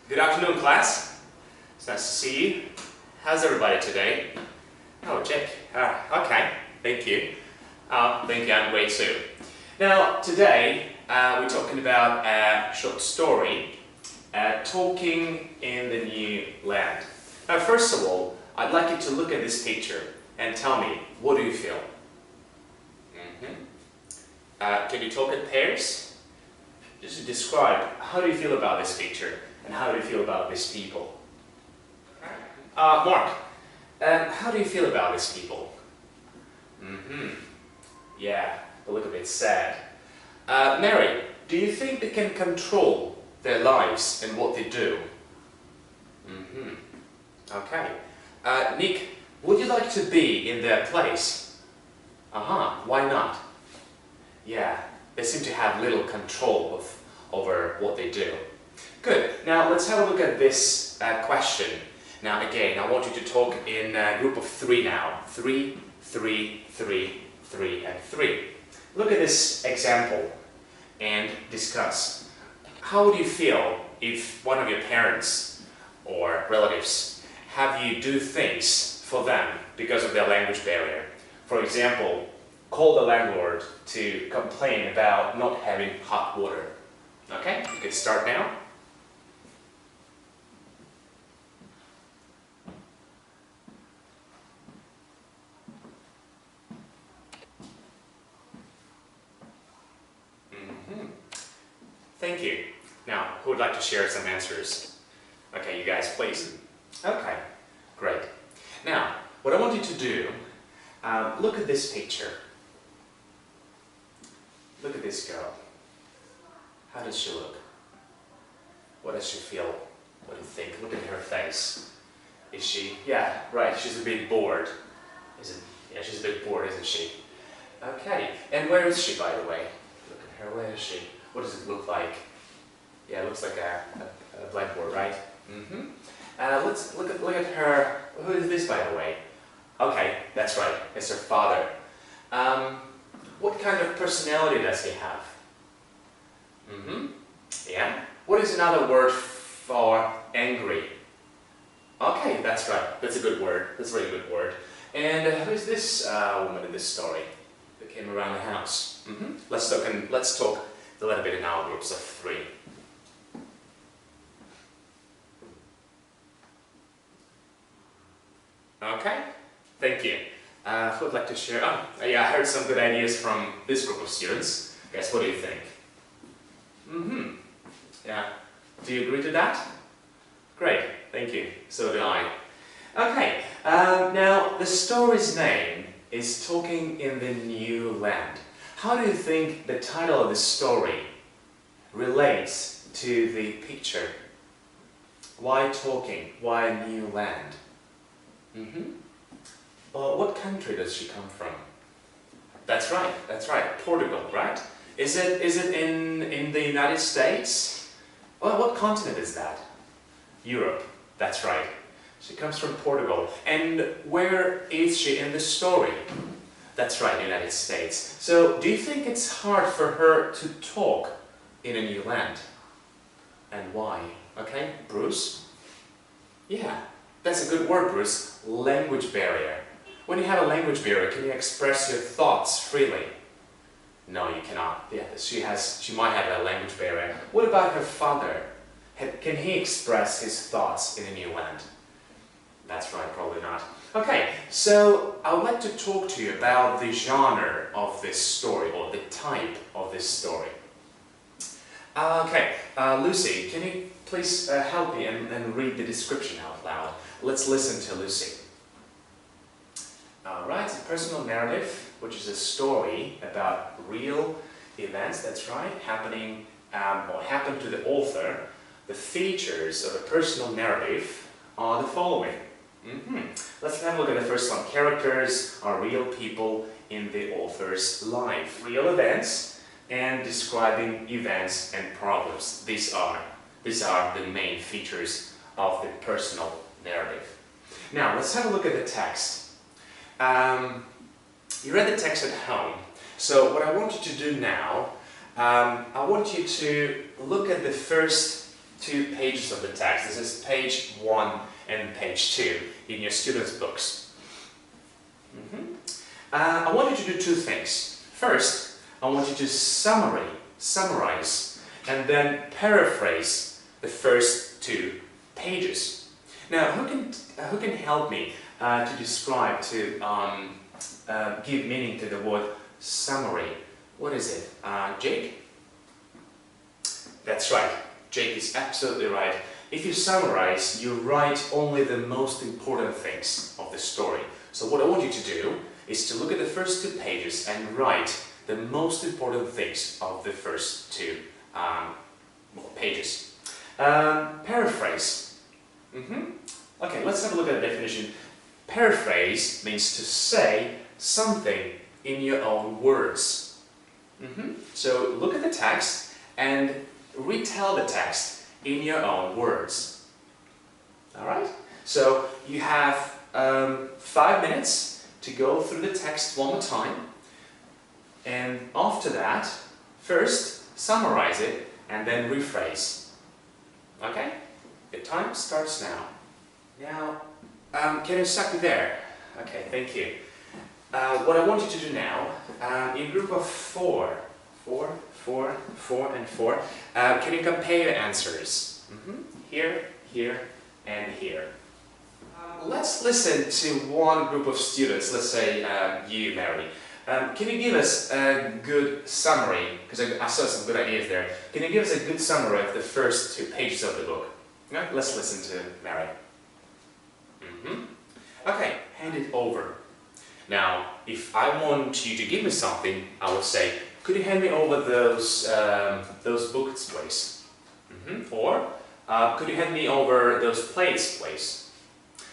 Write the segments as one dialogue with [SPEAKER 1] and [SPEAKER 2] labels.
[SPEAKER 1] Good afternoon, class. It's nice to see you. How's everybody today? Oh, Jake. Okay. Thank you. Thank you. I'm great too. Now, today we're talking about a short story, Talking in the New Land. Now, first of all, I'd like you to look at this picture and tell me, what do you feel? Can you talk in pairs? Just describe, how do you feel about this picture? And how do you feel about these people? Mark, how do you feel about these people? Yeah, they look a bit sad. Mary, do you think they can control their lives and what they do? Okay. Nick, would you like to be in their place? Why not? Yeah, they seem to have little control over what they do. Good. Now let's have a look at this question. Now again, I want you to talk in a group of three now. 3, 3, 3, 3, and 3. Look at this example and discuss. How would you feel if one of your parents or relatives have you do things for them because of their language barrier? For example, call the landlord to complain about not having hot water. Okay, you can start now. Thank you. Now, who would like to share some answers? Okay, you guys, please. Okay, great. Now, what I want you to do, look at this picture. Look at this girl. How does she look? What does she feel? What do you think? Look at her face. Is she? Yeah, right, she's a bit bored. Yeah, she's a bit bored, isn't she? Okay, and where is she, by the way? Look at her, where is she? What does it look like? Yeah, it looks like a blackboard, right? Let's look at her. Who is this, by the way? Okay, that's right. It's her father. What kind of personality does he have? Yeah. What is another word for angry? Okay, that's right. That's a good word. That's a very good word. And who is this woman in this story that came around the house? Let's talk a little bit in our groups of 3. Okay, thank you. Who would like to share? Oh, yeah, I heard some good ideas from this group of students. Guys, what do you think? Yeah, do you agree to that? Great, thank you. So do I. Okay, now the story's name is Talking in the New Land. How do you think the title of the story relates to the picture? Why talking? Why new land? Well, what country does she come from? That's right, Portugal, right? Is it in the United States? Well, what continent is that? Europe, that's right. She comes from Portugal. And where is she in the story? That's right, United States. So, do you think it's hard for her to talk in a new land? And why? Okay, Bruce? Yeah, that's a good word, Bruce. Language barrier. When you have a language barrier, can you express your thoughts freely? No, you cannot. Yeah, she might have a language barrier. What about her father? Can he express his thoughts in a new land? That's right, probably not. Okay, so I would like to talk to you about the genre of this story, or the type of this story. Okay, Lucy, can you please help me and read the description out loud? Let's listen to Lucy. Alright, it's a personal narrative, which is a story about real events, that's right, happening or happened to the author. The features of a personal narrative are the following. Let's have a look at the first one. Characters are real people in the author's life. Real events and describing events and problems. These are the main features of the personal narrative. Now, let's have a look at the text. You read the text at home, so what I want you to do now, I want you to look at the first two pages of the text. This is page 1 and page 2 in your students' books. I want you to do two things. First, I want you to summarize, and then paraphrase the first two pages. Now, who can help me to describe, to give meaning to the word summary? What is it? Jake? That's right. Jake is absolutely right. If you summarize, you write only the most important things of the story. So what I want you to do is to look at the first two pages and write the most important things of the first two pages. Paraphrase. Okay, let's have a look at the definition. Paraphrase means to say something in your own words. So look at the text and retell the text in your own words. Alright? So you have 5 minutes to go through the text one more time, and after that, first summarize it and then rephrase. Okay? The time starts now. Now, can you stop me there? Okay, thank you. What I want you to do now, in group of four, and four, can you compare your answers? Here, here, and here. Let's listen to one group of students, let's say you, Mary. Can you give us a good summary, because I saw some good ideas there. Can you give us a good summary of the first two pages of the book? Okay, let's listen to Mary. Okay, hand it over. Now, if I want you to give me something, I would say, could you hand me over those books, please? Or, could you hand me over those plates, please?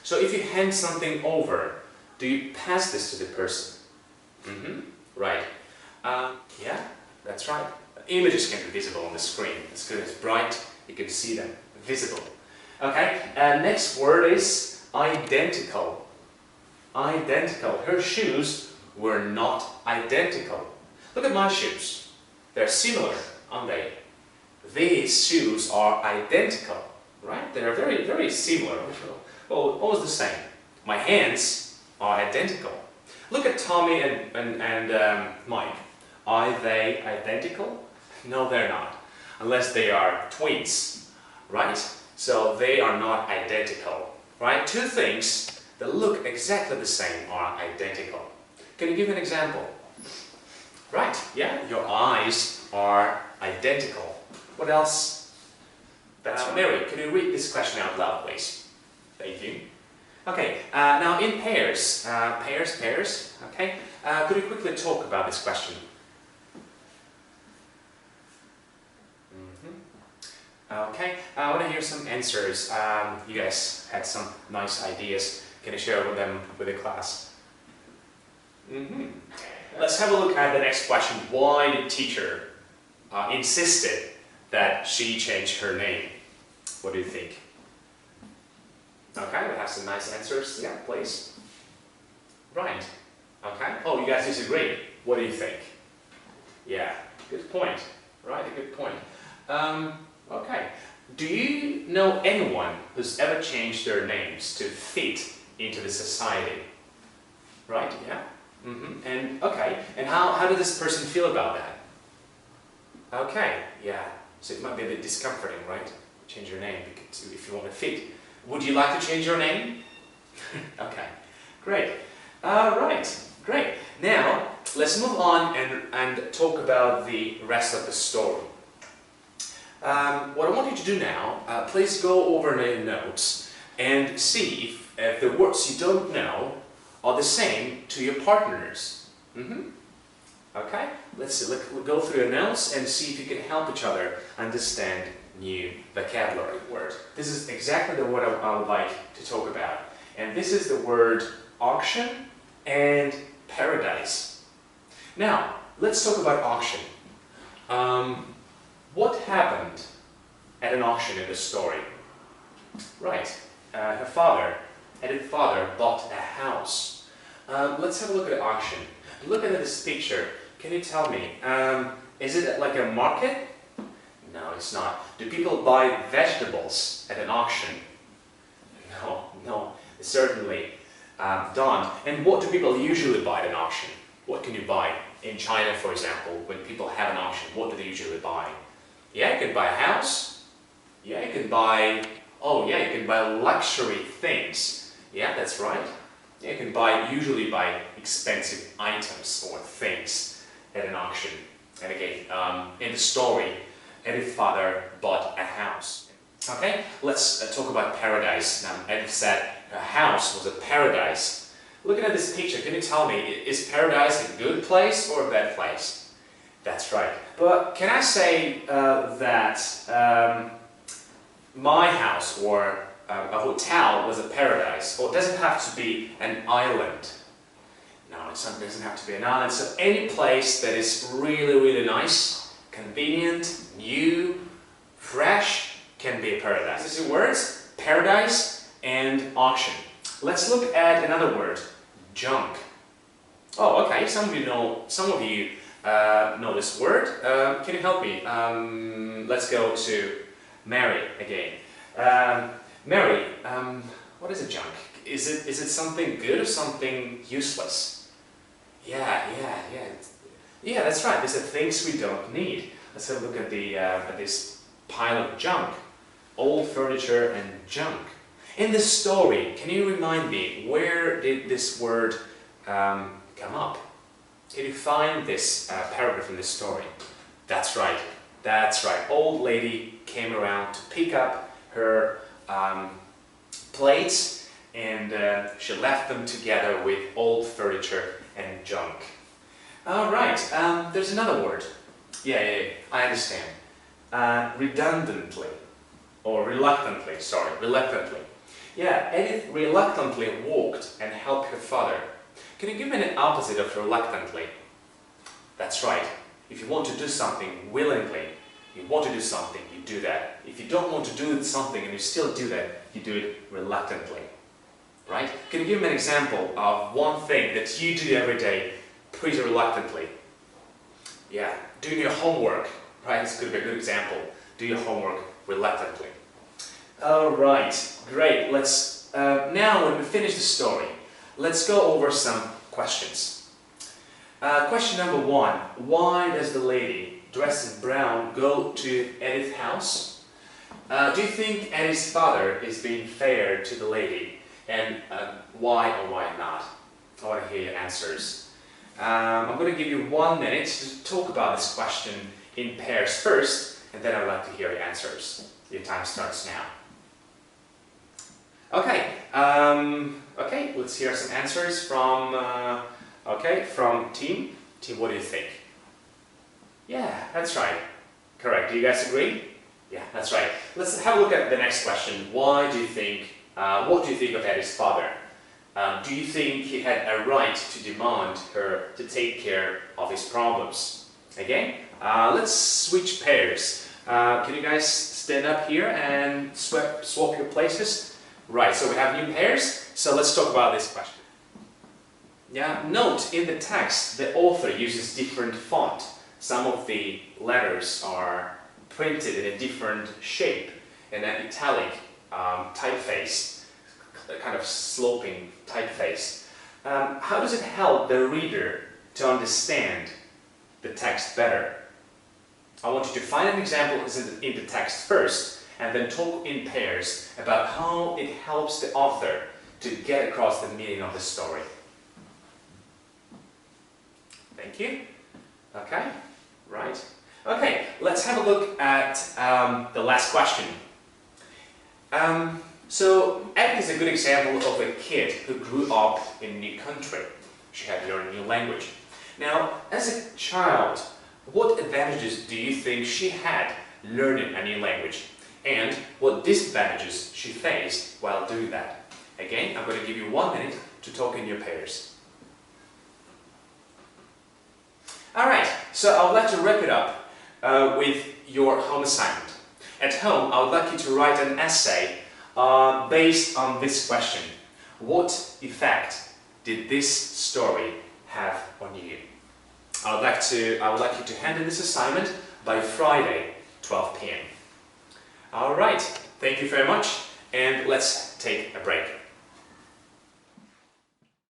[SPEAKER 1] So if you hand something over, do you pass this to the person? Right. Yeah, that's right. Images can be visible on the screen. The screen is bright, you can see them visible. Okay, next word is identical. Identical. Her shoes were not identical. Look at my shoes. They're similar, aren't they? These shoes are identical, right? They're very, very similar. Well, almost the same. My hands are identical. Look at Tommy and Mike. Are they identical? No, they're not. Unless they are twins, right? So they are not identical, right? Two things that look exactly the same are identical. Can you give an example? Right, yeah, your eyes are identical. What else? That's Mary, can you read this question out loud, please? Thank you. Okay, now in pairs, pairs, okay? Could you quickly talk about this question? Okay, I want to hear some answers. You guys had some nice ideas. Can you share with them with the class? Let's have a look at the next question. Why did teacher insisted that she change her name? What do you think? Okay, we have some nice answers. Yeah, please. Right. Okay. Oh, you guys disagree. What do you think? Yeah, good point. Right, a good point. Okay. Do you know anyone who's ever changed their names to fit into the society? Right, yeah? And, okay, and how did this person feel about that? Okay, yeah, so it might be a bit discomforting, right? Change your name if you want to fit. Would you like to change your name? Okay, great. Right, great. Now, let's move on and talk about the rest of the story. What I want you to do now, please go over your notes and see if the words you don't know are the same to your partners. Okay? Let's go through your notes and see if you can help each other understand new vocabulary words. This is exactly the word I would like to talk about. And this is the word auction and paradise. Now, let's talk about auction. What happened at an auction in the story? Right, her father bought a house. Let's have a look at the auction. Looking at this picture, can you tell me, is it like a market? No, it's not. Do people buy vegetables at an auction? No, certainly don't. And what do people usually buy at an auction? What can you buy? In China, for example, when people have an auction, what do they usually buy? Yeah, you can buy a house. Yeah, you can buy, luxury things. Yeah, that's right. Yeah, you can usually buy expensive items or things at an auction. And again, in the story, Edith's father bought a house. Okay, let's talk about paradise. Now, Edith said her house was a paradise. Looking at this picture, can you tell me, is paradise a good place or a bad place? That's right. But can I say that my house or a hotel was a paradise? Or it doesn't have to be an island. No, it doesn't have to be an island. So any place that is really, really nice, convenient, new, fresh, can be a paradise. These are the words, paradise and auction. Let's look at another word, junk. Oh, okay, some of you know this word. Can you help me? Let's go to Mary again. Mary, what is a junk? Is it something good or something useless? Yeah, that's right. These are things we don't need. Let's have a look at this pile of junk. Old furniture and junk. In this story, can you remind me, where did this word come up? Can you find this paragraph in this story? That's right. Old lady came around to pick up her plates, and she left them together with old furniture and junk. Alright, there's another word. Yeah, I understand. Redundantly. Or reluctantly, reluctantly. Yeah, Edith reluctantly walked and helped her father. Can you give me an opposite of reluctantly? That's right. If you want to do something willingly, you want to do something, you do that. If you don't want to do something and you still do that, you do it reluctantly. Right? Can you give me an example of one thing that you do every day pretty reluctantly? Yeah, doing your homework. Right? This could be a good example. Do your homework reluctantly. Alright, great. Let's now, when we finish the story, let's go over some questions. Question number 1. Why does the lady dressed in brown go to Edith's house? Do you think Edith's father is being fair to the lady? And why or why not? I want to hear your answers. I'm going to give you 1 minute to talk about this question in pairs first, and then I'd like to hear your answers. Your time starts now. Okay, let's hear some answers from, from team. Team, what do you think? Yeah, that's right. Correct. Do you guys agree? Yeah, that's right. Let's have a look at the next question. What do you think of Edith's father? Do you think he had a right to demand her to take care of his problems? Again, let's switch pairs. Can you guys stand up here and swap your places? Right, so we have new pairs, so let's talk about this question. Yeah, note in the text the author uses different font. Some of the letters are printed in a different shape, in an italic typeface, a kind of sloping typeface. How does it help the reader to understand the text better? I want you to find an example in the text first, and then talk in pairs about how it helps the author to get across the meaning of the story. Thank you. Okay, right. Okay, let's have a look at the last question. So, Edith is a good example of a kid who grew up in a new country. She had to learn a new language. Now, as a child, what advantages do you think she had learning a new language? And what disadvantages she faced while doing that? Again, I'm going to give you 1 minute to talk in your pairs. Alright, so I would like to wrap it up with your home assignment. At home, I would like you to write an essay based on this question. What effect did this story have on you? I would like you to hand in this assignment by Friday, 12 p.m. All right, thank you very much, and let's take a break.